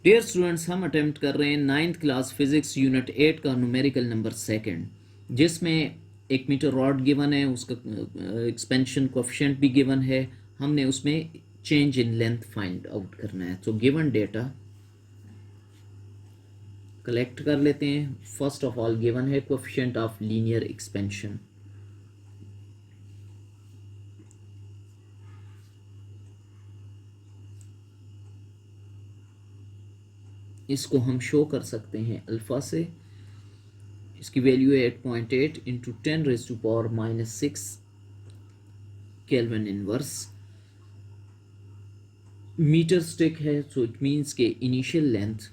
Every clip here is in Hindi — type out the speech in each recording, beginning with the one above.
डियर स्टूडेंट्स, हम अटेम्प्ट कर रहे हैं 9th क्लास फिजिक्स यूनिट 8 का न्यूमेरिकल नंबर सेकंड, जिसमें 1 मीटर रॉड गिवन है, उसका एक्सपेंशन कोफिशिएंट भी गिवन है। हमने उसमें change in length find out करना है। तो गिवन डेटा कलेक्ट कर लेते हैं। फर्स्ट ऑफ ऑल गिवन है कोफिशिएंट ऑफ लीनियर एक्सपेंशन। इसको हम शो कर सकते हैं अल्फा से। इसकी वैल्यू है 8.8 into 10⁻⁻6 kelvin inverse. Metre stick है, सो इट मीन्स के इनिशियल लेंथ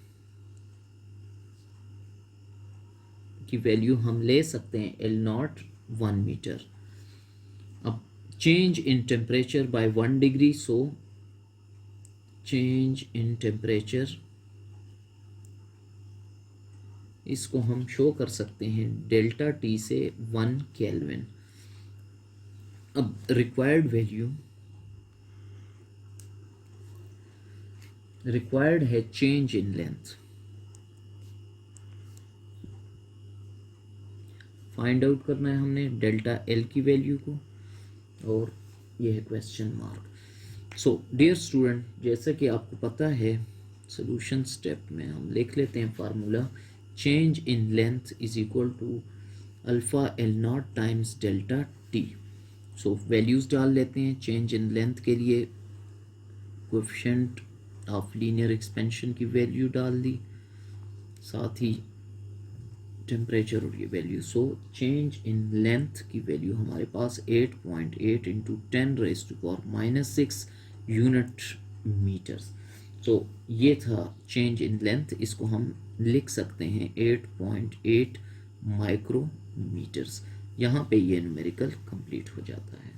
की वैल्यू हम ले सकते हैं L0 1 मीटर। अब change in temperature by 1 degree, so change in temperature इसको हम शो कर सकते हैं डेल्टा T से 1 केल्विन। अब रिक्वायर्ड है change in length. Find out करना है हमने डेल्टा L की वैल्यू को, और यह है question mark. So dear student, जैसा कि आपको पता है, सोल्यूशन स्टेप में हम लिख लेते हैं formula. Change in length is equal to alpha L0 times delta T। So values डाल लेते हैं। चेंज इन लेंथ के लिए कोएफिशिएंट ऑफ लीनियर एक्सपेंशन की वैल्यू डाल दी, साथ ही टेम्परेचर और ये value. So change in length की वैल्यू हमारे पास 8.8 इंटू 10⁻⁻6 यूनिट मीटर्स। सो ये था चेंज इन लेंथ। इसको हम लिख सकते हैं 8.8 माइक्रोमीटर्स। यहाँ पे ये न्यूमेरिकल कंप्लीट हो जाता है।